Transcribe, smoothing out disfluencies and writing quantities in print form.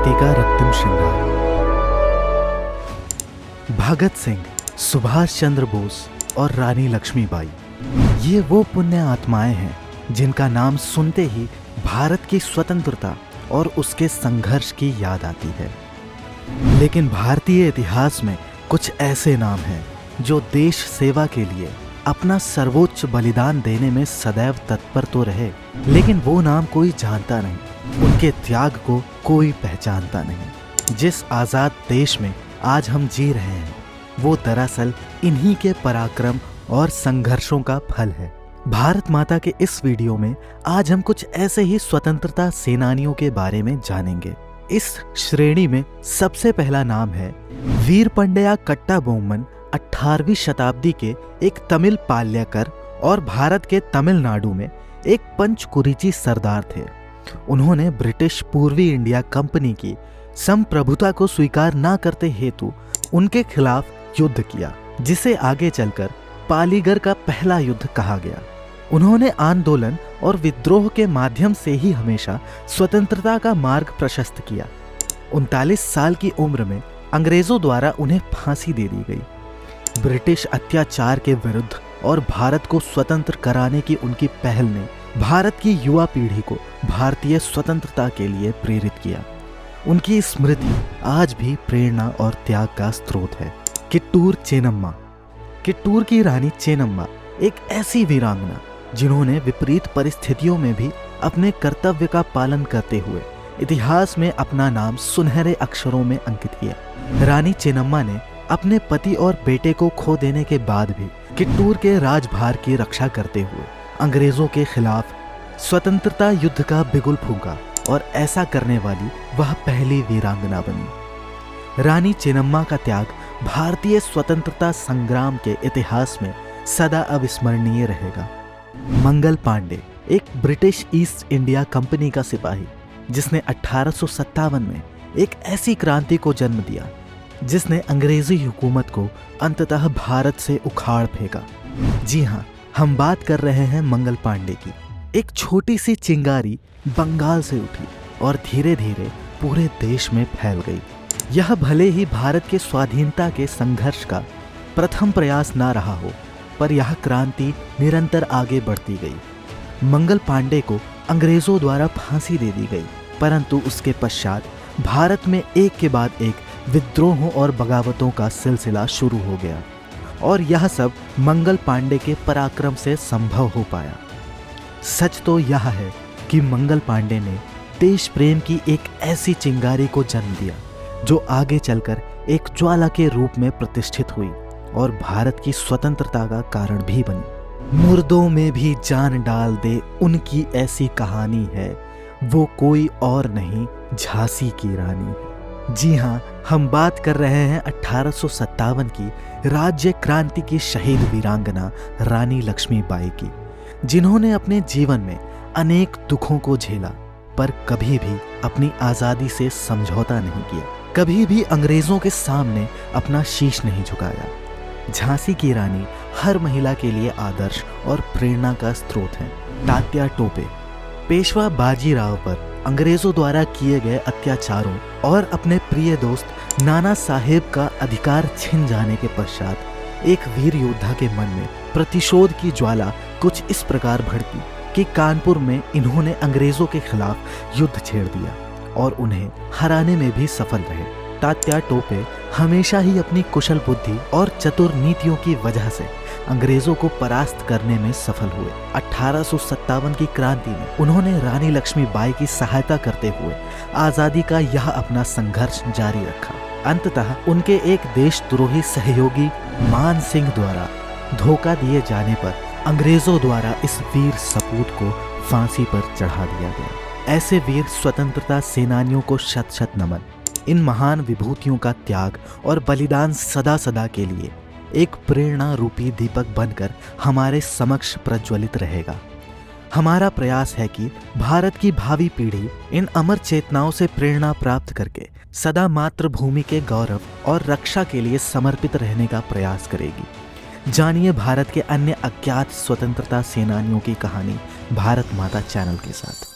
क्रांति का रक्तम श्रृंगार। भगत सिंह, सुभाष चंद्र बोस और रानी लक्ष्मीबाई, ये वो पुण्य आत्माएं हैं जिनका नाम सुनते ही भारत की स्वतंत्रता और उसके संघर्ष की याद आती है। लेकिन भारतीय इतिहास में कुछ ऐसे नाम हैं जो देश सेवा के लिए अपना सर्वोच्च बलिदान देने में सदैव तत्पर तो रहे, लेकिन वो नाम कोई जानता नहीं, उनके त्याग को कोई पहचानता नहीं। जिस आज़ाद देश में आज हम जी रहे हैं वो दरअसल इन्हीं के पराक्रम और संघर्षों का फल है। भारत माता के इस वीडियो में आज हम कुछ ऐसे ही स्वतंत्रता सेनानियों के बारे में जानेंगे। इस श्रेणी में सबसे पहला नाम है वीर पंड्या कट्टाबोम्मन। 18वीं शताब्दी के एक तमिल पाल्यकर और भारत के तमिलनाडु में एक पंचकुरीची सरदार थे। उन्होंने ब्रिटिश पूर्वी इंडिया कंपनी की संप्रभुता को स्वीकार न करते हेतु उनके खिलाफ युद्ध किया, जिसे आगे चलकर पालीगर का पहला युद्ध कहा गया। उन्होंने आंदोलन और विद्रोह के माध्यम से ही हमेशा स्वतंत्रता का मार्ग प्रशस्त किया। 39 साल की उम्र में अंग्रेजों द्वारा उन्हें फांसी दे दी गई। ब्रिटिश अत्याचार के विरुद्ध और भारत को स्वतंत्र कराने की उनकी पहल ने भारत की युवा पीढ़ी को भारतीय स्वतंत्रता के लिए प्रेरित किया। उनकी स्मृति आज भी प्रेरणा और त्याग का स्रोत है। कित्तूर चेन्नम्मा। कित्तूर की रानी चेन्नम्मा एक ऐसी वीरांगना जिन्होंने विपरीत परिस्थितियों में भी अपने कर्तव्य का पालन करते हुए इतिहास में अपना नाम सुनहरे अक्षरों में अंकित किया। रानी चेन्नम्मा ने अपने पति और बेटे को खो देने के बाद भी कित्तूर के राजभार की रक्षा करते हुए अंग्रेजों के खिलाफ स्वतंत्रता युद्ध का बिगुल फूंका और ऐसा करने वाली वह पहली वीरांगना बनी। रानी चेन्नम्मा का त्याग भारतीय स्वतंत्रता संग्राम के इतिहास में सदा अविस्मरणीय रहेगा। मंगल पांडे एक ब्रिटिश ईस्ट इंडिया कंपनी का सिपाही, जिसने 1857 में एक ऐसी क्रांति को जन्म दिया जिसने अंग्रेजी हुकूमत को अंततः भारत से उखाड़ फेंका। जी हाँ, हम बात कर रहे हैं मंगल पांडे की। एक छोटी सी चिंगारी बंगाल से उठी और धीरे धीरे पूरे देश में फैल गई। यह भले ही भारत के स्वाधीनता के संघर्ष का प्रथम प्रयास ना रहा हो, पर यह क्रांति निरंतर आगे बढ़ती गई। मंगल पांडे को अंग्रेजों द्वारा फांसी दे दी गई, परंतु उसके पश्चात भारत में एक के बाद एक विद्रोहों और बगावतों का सिलसिला शुरू हो गया और यह सब मंगल पांडे के पराक्रम से संभव हो पाया। सच तो यह है कि मंगल पांडे ने देश प्रेम की एक ऐसी चिंगारी को जन्म दिया जो आगे चलकर एक ज्वाला के रूप में प्रतिष्ठित हुई और भारत की स्वतंत्रता का कारण भी बनी। मुर्दों में भी जान डाल दे उनकी ऐसी कहानी है, वो कोई और नहीं झांसी की रानी है। जी हाँ, हम बात कर रहे हैं 1857 की राज्य क्रांति की शहीद वीरांगना रानी लक्ष्मीबाई की, जिन्होंने अपने जीवन में अनेक दुखों को झेला पर कभी भी अपनी आज़ादी से समझौता नहीं किया, कभी भी अंग्रेजों के सामने अपना शीश नहीं झुकाया। झांसी की रानी हर महिला के लिए आदर्श और प्रेरणा का स्रोत है। तात्या टोपे पेशवा बाजीराव पर अंग्रेजों द्वारा किए गए अत्याचारों और अपने प्रिय दोस्त नाना साहेब का अधिकार छिन जाने के पश्चात एक वीर योद्धा के मन में प्रतिशोध की ज्वाला कुछ इस प्रकार भड़की कि कानपुर में इन्होंने अंग्रेजों के खिलाफ युद्ध छेड़ दिया और उन्हें हराने में भी सफल रहे। तात्या टोपे हमेशा ही अपनी कुशल बुद्धि और चतुर नीतियों की वजह से अंग्रेजों को परास्त करने में सफल हुए। 1857 की क्रांति में उन्होंने रानी लक्ष्मीबाई की सहायता करते हुए आज़ादी का यह अपना संघर्ष जारी रखा। अंततः उनके एक देशद्रोही सहयोगी मान सिंह द्वारा धोखा दिए जाने पर अंग्रेजों द्वारा इस वीर सपूत को फांसी पर चढ़ा दिया गया। ऐसे वीर स्वतंत्रता सेनानियों को शत शत नमन। इन महान विभूतियों का त्याग और बलिदान सदा सदा के लिए एक प्रेरणा रूपी दीपक बनकर हमारे समक्ष प्रज्वलित रहेगा। हमारा प्रयास है कि भारत की भावी पीढ़ी इन अमर चेतनाओं से प्रेरणा प्राप्त करके सदा मातृभूमि के गौरव और रक्षा के लिए समर्पित रहने का प्रयास करेगी। जानिए भारत के अन्य अज्ञात स्वतंत्रता सेनानियों की कहानी भारत माता चैनल के साथ।